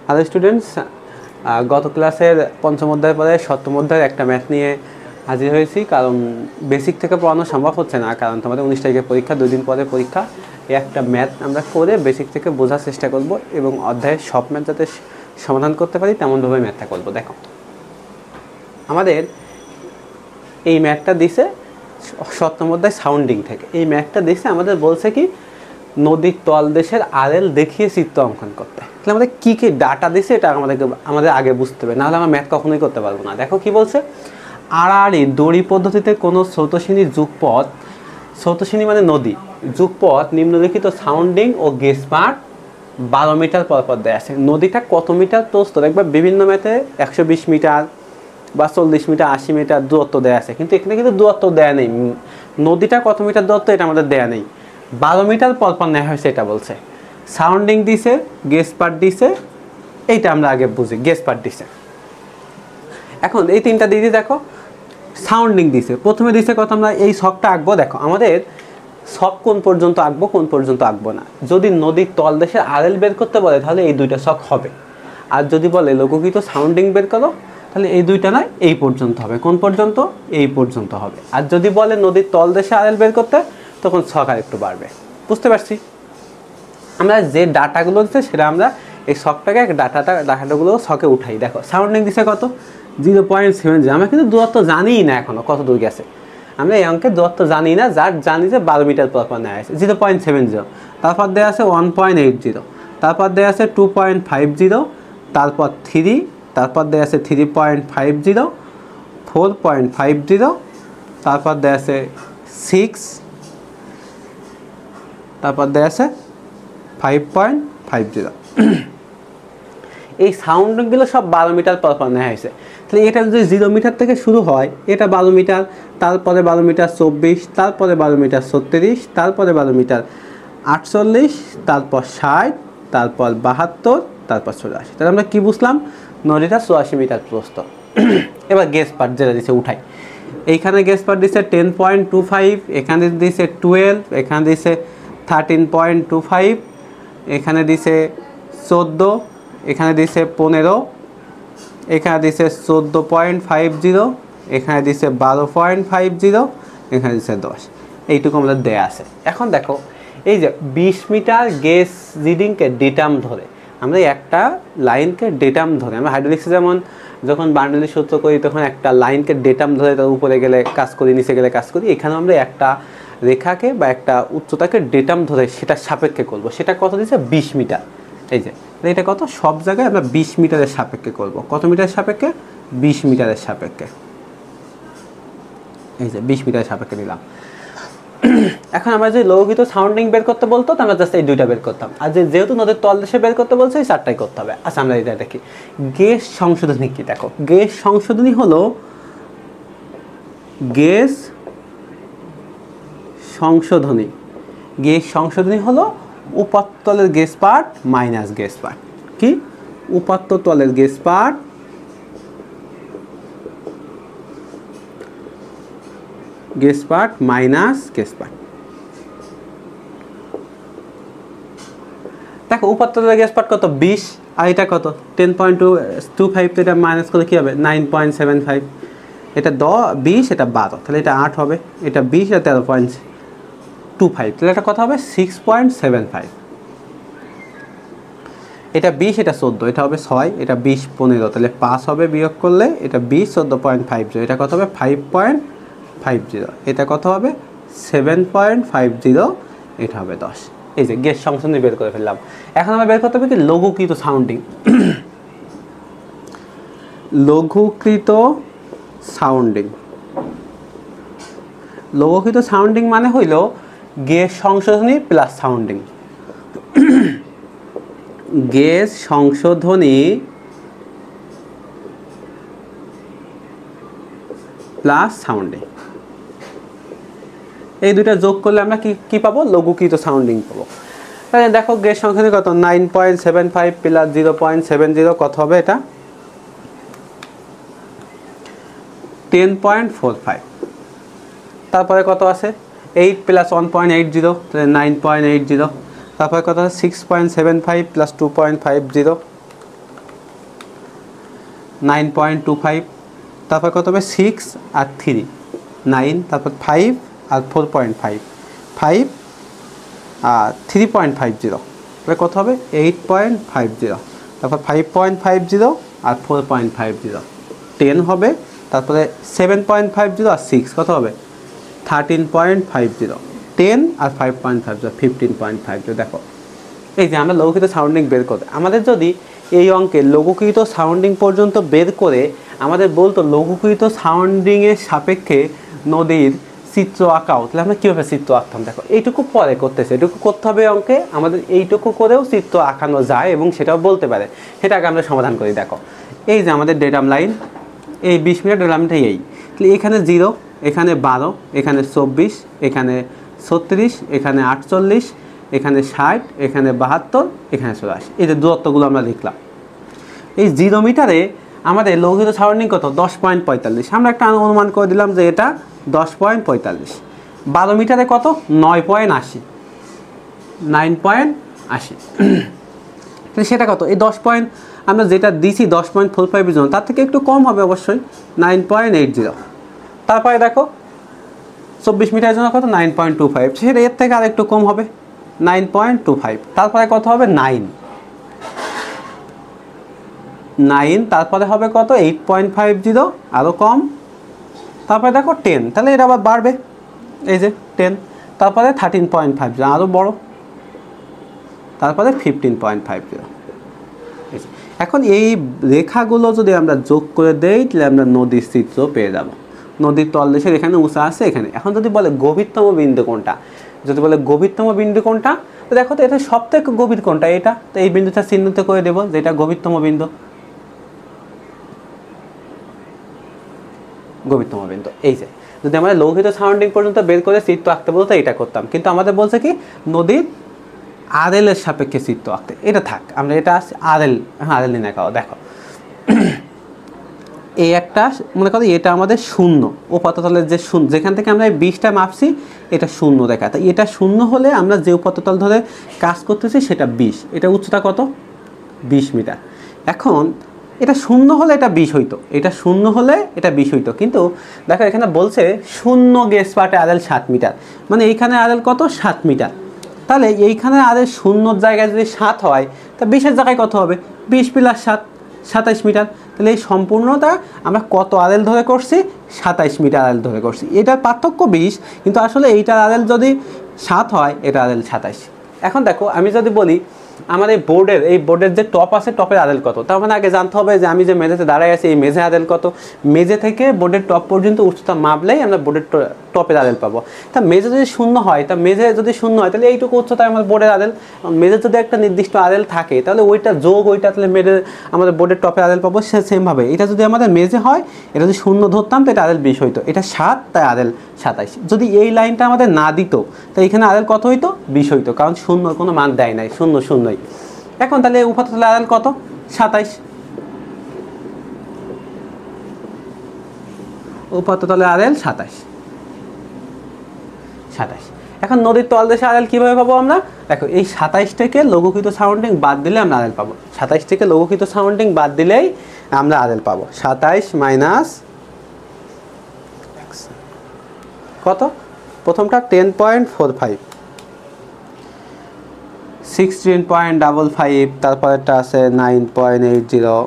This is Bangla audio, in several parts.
হ্যালো স্টুডেন্টস, গত ক্লাসের পঞ্চম অধ্যায় পরে সপ্তম অধ্যায়ের একটা ম্যাথ নিয়ে হাজির হয়েছি। কারণ বেসিক থেকে পড়ানো সম্ভব হচ্ছে না, কারণ তোমাদের 19 তারিখে পরীক্ষা, 2 দিন পরে পরীক্ষা। এই একটা ম্যাথ আমরা করে বেসিক থেকে বোঝার চেষ্টা করব এবং অধ্যায়ের সব ম্যাথ যাতে সমাধান করতে পারি তেমনভাবে ম্যাথটা করব। দেখো, আমাদের এই ম্যাথটা দিছে সপ্তম অধ্যায় সাউন্ডিং থেকে। এই ম্যাথটা দিছে আমাদের বলছে কি, নদীর তলদেশের আরএল দেখিয়ে চিত্র অঙ্কন করতে। তাহলে আমাদের কী কী ডাটা দিছে এটা আমাদের আগে বুঝতে হবে, নাহলে আমরা ম্যাথ কখনোই করতে পারবো না। দেখো কি বলছে, আড়াআড়ি দড়ি পদ্ধতিতে কোনো স্রোতস্বিনী যুগপথ, স্রোতস্বিনী মানে নদী, যুগপথ নিম্নলিখিত সাউন্ডিং ও গেজ পার্ট 12 মিটার পরপর দেয়া আছে। নদীটা কত মিটার প্রস্থ, দেখবে বিভিন্ন ম্যাথে 120 মিটার বা 40 মিটার 80 মিটার দূরত্ব দেয়া আছে, কিন্তু এখানে কিন্তু দূরত্ব দেয়া নেই। নদীটা কত মিটার দূরত্ব এটা আমাদের দেয়া নেই, 12 মিটার পরপর নেওয়া হয়েছে এটা বলছে। সাউন্ডিং দিছে, গেজ পার্ট দিছে, এইটা আমরা আগে বুঝি, গেজ পার্ট দিছে। এখন এই তিনটা দিয়ে দেখো, সাউন্ডিং দিছে, প্রথমে দিছে কত, আমরা এই ছকটা আঁকবো। দেখো আমাদের ছক কোন পর্যন্ত আঁকবো, কোন পর্যন্ত আঁকবো না। যদি নদীর তলদেশের আরএল বের করতে বলে তাহলে এই দুইটা ছক হবে, আর যদি বলে লঘুকৃত সাউন্ডিং বের করো তাহলে এই দুইটা নয়, এই পর্যন্ত হবে। কোন পর্যন্ত? এই পর্যন্ত হবে। আর যদি বলে নদীর তলদেশে আরএল বের করতে, তখন ছক আর একটু বাড়বে। বুঝতে পারছি? আমরা যে ডাটাগুলো দিচ্ছে সেটা আমরা এই ছকটাকে ডাটাগুলো ছকে উঠাই। দেখো সাউন্ডিং দিছে কত, 0.70। আমরা কিন্তু দূরত্ব জানিই না এখনো কত দূর গেছে, আমরা এই অঙ্কের দূরত্ব জানি না, যার জানি যে 12 মিটার পরপর নেওয়া আছে। 0.70, তারপর দেওয়া আছে 1.80, তারপর দেওয়া আছে 2.50, তারপর 3, তারপর দেওয়া আছে 3.50, 4.50, তারপর দেওয়া আছে 6, তারপর দেওয়া আছে 5.50। এই সাউন্ডিংগুলো সব 12 মিটার পরপর নেওয়া হয়েছে। তাহলে এটা যদি 0 মিটার থেকে শুরু হয়, এটা 12 মিটার, তারপরে 12 মিটার 24, তারপরে 12 মিটার 36, তারপরে 12 মিটার 48, তারপর 60, তারপর 72, তারপর 84। তাহলে আমরা কি বুঝলাম, নদীটা 84 মিটার প্রস্থ। এবার গেজ পার্ট যেটা দিচ্ছে উঠাই। এইখানে গেজ পার্ট দিচ্ছে 10.25, এখানে দিচ্ছে 12, এখানে দিচ্ছে 13.25, এখানে দিছে 14, এখানে দিছে 15, এখানে দিছে 14.50, এখানে দিছে 12.50, এখানে দিছে 10। এইটুকু আমাদের দেয়া আছে। এখন দেখো এই যে 20 মিটার গেজ রিডিংকে ডেটাম ধরে, আমরা একটা লাইনকে ডেটাম ধরে, আমরা হাইড্রোলিক্সে যেমন যখন বার্নৌলির সূত্র করি তখন একটা লাইনকে ডেটাম ধরে তার উপরে গেলে কাজ করি, নিচে গেলে কাজ করি, এখানে আমরা একটা রেখাকে বা একটা উচ্চতাকে ডেটাম ধরে সেটা সাপেক্ষে করব। সেটা কত দিচ্ছে, 20 মিটার। এই যে এটা কত, সব জায়গায় আমরা 20 মিটারের সাপেক্ষে করব। কত মিটারের সাপেক্ষে? 20 মিটারের সাপেক্ষে। এই যে 20 মিটারের সাপেক্ষে নিলাম। এখন আমরা যে লঘুকৃত সাউন্ডিং বের করতে বলতো, আমরা জাস্ট এই দুইটা বের করতাম, আর যেহেতু নদীর তলদেশে বের করতে বলছে এই চারটাই করতে হবে। আচ্ছা আমরা এটা দেখি, গেজ সংশোধনী কি। দেখো গেজ সংশোধনী হলো, গেজ সংশোধনী, গেজ সংশোধনী হলো উপাত্তলের gauge part minus gauge part. কি? উপাত্ত তলের gauge part minus gauge part. দেখো উপাত্ত তলের গেজ পার্ট কত, 20, আর এটা কত 10.25, তো এটা মাইনাস করলে কী হবে, 9.75। এটা 20, এটা 12, তাহলে এটা 8 হবে, এটা 20, এটা 13.25, তাহলে এটা কত হবে, 6.75। এটা 20, এটা 14, এটা হবে 6, এটা 20, 15, তাহলে 5 হবে বিয়োগ করলে, এটা 20, 14.50, এটা কত হবে 5.50, এটা কত হবে 7.50, এটা হবে 10। এই যে গেজ সংশোধনী বের করে ফেললাম। এখন আমরা বের করতে হবে কি, লঘুকৃত সাউন্ডিং। লঘুকৃত সাউন্ডিং, লঘুকৃত সাউন্ডিং মানে হইল গেজ সংশোধনী প্লাস সাউন্ডিং। গেজ সংশোধনী প্লাস সাউন্ডিং, এই দুইটা যোগ করলে আমরা কি পাবো, লঘুকৃত সাউন্ডিং পাবো। তাহলে দেখো গেজ সংশোধনী কত, 9.75 প্লাস 0.70 কত হবে, এটা 10.45। তারপরে কত আছে, 8 প্লাস 1.80, তাহলে 9.80। তারপরে কত আছে 6.75 প্লাস 2.50, 9.25, তারপর কত হবে 6 আর 3 9, তারপর 5 আর 4.5 5 আর 3.50, তাহলে কত হবে 8.50, তারপর 5.50 আর 4.50 10 হবে, তারপরে 7.50 আর 6 কত হবে 13.50, 10 আর 5.50 15.50। দেখো এই যে আমরা লঘুকৃত সাউন্ডিং বের করতে, আমাদের যদি এই অঙ্কে লঘুকৃত সাউন্ডিং পর্যন্ত বের করে আমাদের বলতো লঘুকৃত সাউন্ডিংয়ের সাপেক্ষে নদীর চিত্র আঁকাও, তাহলে আমরা কীভাবে চিত্র আঁকতাম? দেখো এইটুকু পরে করতেছে, এটুকু করতে হবে অঙ্কে, আমাদের এইটুকু করেও চিত্র আঁকানো যায় এবং সেটাও বলতে পারে, সেটাকে আমরা সমাধান করি। দেখো এই যে আমাদের ডেটাম লাইন, এই 20 মিটার ডেটাম লাইনটা এই, তাহলে এখানে 0, এখানে 12, এখানে 24, এখানে 36, এখানে 48, এখানে 60, এখানে 72, এখানে 84, এই যে দূরত্বগুলো আমরা লিখলাম। এই 0 মিটারে আমাদের লঘুকৃত সাউন্ডিং কত 10.45, আমরা একটা অনুমান করে দিলাম যে এটা 10.45। 12 মিটারে কত 9.80, 9.80, তাহলে সেটা কত এই 10 পয়েন্ট আমরা যেটা দিছি 10.45 এর জন্য তার থেকে একটু কম হবে অবশ্যই 9.80। তারপরে দেখো 24 মিটারের জন্য কত 9.25, সেটা এর থেকে আর একটু কম হবে 9.25, তারপরে কত হবে 9, তারপরে হবে কত 8.50, আরও কম, তারপরে দেখো 10, তাহলে এটা আবার বাড়বে, এই যে 10, তারপরে 13.50 আরও বড়, তারপরে 15.50। এখন এই রেখাগুলো যদি আমরা যোগ করে দেই তাহলে আমরা নদীর চিত্র পেয়ে যাব। নদীর তলদেশের এখানে উঁচা আছে এখানে। এখন যদি বলে গভীরতম বিন্দু কোনটা, যদি বলে গভীরতম বিন্দু কোনটা, তো দেখো তো এটা সবথেকে গভীর কোনটা, এটা তো এই বিন্দুটা চিহ্নিত করে দেবো যে এটা গভীরতম বিন্দু, গভীরতম বিন্দু। এই যে যদি আমরা লঘুকৃত সাউন্ডিং পর্যন্ত বের করে চিত্র আঁকতে বলতো এটা করতাম, কিন্তু আমাদের বলছে কি নদীর আরএল এর সাপেক্ষে চিত্র আঁকতে, এটা থাক, আমরা এটা আরএল নির্ণয় করো। দেখো এই একটা মনে করো এটা আমাদের শূন্য, উপত্যতলের যে শূন্য যেখান থেকে আমরা এই 20টা মাপছি এটা শূন্য রেখা, তাই এটা শূন্য হলে আমরা যে উপত্যতল ধরে কাজ করতেছি সেটা 20, এটা উচ্চতা কত 20 মিটার। এখন এটা শূন্য হলে এটা 20 হইতো, এটা শূন্য হলে এটা 20 হইতো, কিন্তু দেখো এখানে বলছে শূন্য গেজ পার্টে আরএল 7 মিটার, মানে এইখানে আরএল কত 7 মিটার, তাহলে এইখানে আরএল শূন্যর জায়গায় যদি 7 হয় তা 20-এর জায়গায় কত হবে 20 + 7 27 মিটার, তাহলে এই সম্পূর্ণটা আমরা কত আরএল ধরে করছি 27 মিটার আরএল ধরে করছি, এটার পার্থক্য 20, কিন্তু আসলে এইটার আরএল যদি 7 হয় এটা আরএল 27। এখন দেখো আমি যদি বলি আমার এই বোর্ডের যে টপ আছে টপের আরএল কত, তার মানে আগে জানতে হবে যে আমি যে মেঝেতে দাঁড়ায় আছি এই মেঝে আরএল কত, মেঝে থেকে বোর্ডের টপ পর্যন্ত উচ্চতা মাপলেই আমরা বোর্ডের টপের আরএল পাবো। তা মেঝে যদি শূন্য হয়, তা মেঝে যদি শূন্য হয় তাহলে এইটুকু উচ্চতায় আমার বোর্ডের আরএল, মেঝে যদি একটা নির্দিষ্ট আরএল থাকে তাহলে ওইটা যোগ ওইটা তাহলে মেঝে আমাদের বোর্ডের টপের আরএল পাবো। সে সেমভাবে এটা যদি আমাদের মেঝে হয়, এটা যদি শূন্য ধরতাম তো এটা আরএল 20 হইতো, এটা 7 তাই আরএল 27। যদি এই লাইনটা আমাদের না দিত তাই এখানে আরএল কত হইতো 20 হইতো, কারণ শূন্য কোনো মান দেয় নাই, শূন্য শূন্যই। এখন তাহলে উপত্যতলের আরএল কত 27, উপত্যতলের আরএল 27। এখন নদীর তলদেশে আরএল কিভাবে পাবো আমরা, দেখো এই 27 থেকে লঘুকৃত সাউন্ডিং বাদ দিলে আমরা আরএল পাবো, 27 থেকে লঘুকৃত সাউন্ডিং বাদ দিলেই আমরা আরএল পাবো। 27 মাইনাস কত, প্রথমটা 10.45, 16.55, তারপরেরটা আছে 9.80,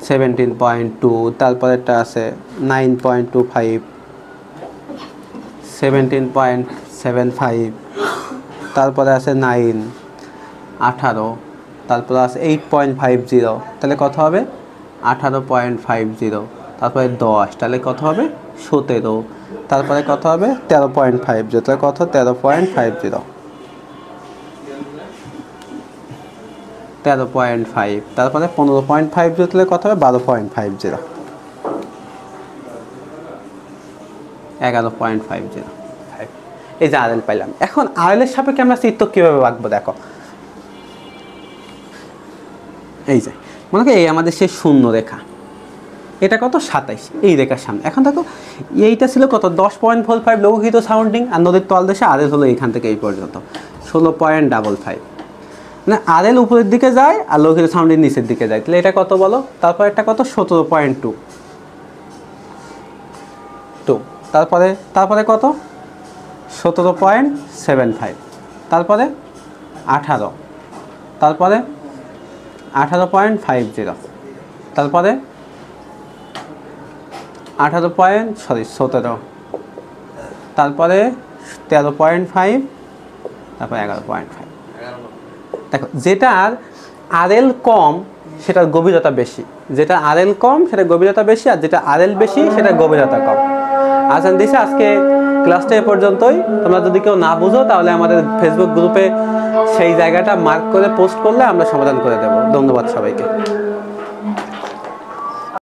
17.2, তারপরেরটা আছে 9.25, 17.75, তারপরে আছে 9, 18, তারপরে আছে 8.50, তাহলে কত হবে 18.50, তারপরে 10, তাহলে কত হবে 17, তারপরে কত হবে 13.50, তাহলে কত 13.50, 13.5, তারপরে 15.50, তাহলে কত হবে 12.50, 11.50। এই যে আরএল পাইলাম। এখন আরএলের সাপেক্ষে আমরা চিত্র কীভাবে আঁকবো দেখো, এই যে মনে করি এই আমাদের সেই শূন্য রেখা, এটা কত 27, এই রেখার সামনে। এখন দেখো এইটা ছিল কত 10.45 লঘুকৃত সাউন্ডিং, আর নদীর তলদেশে আরএল হলো এইখান থেকে এই পর্যন্ত 16.55। না আরএল উপরের দিকে যায় আর লঘিত সাউন্ডের নিচের দিকে যায়, তাহলে এটা কত বলো? তারপর একটা কত 17.2, তারপরে কত 17.75, তারপরে 18, তারপরে 18.50, তারপরে 17, তারপরে 13.5, তারপরে 11.5। দেখো যেটার আরএল কম সেটার গভীরতা বেশি, যেটা আরএল কম সেটার গভীরতা বেশি, আর যেটা আরএল বেশি সেটার গভীরতা কম। আচ্ছা দিশা, আজকে ক্লাসটা এ পর্যন্তই। তোমরা যদি কেউ না বুঝো তাহলে আমাদের ফেসবুক গ্রুপে সেই জায়গাটা মার্ক করে পোস্ট করলে আমরা সমাধান করে দেবো। ধন্যবাদ সবাইকে।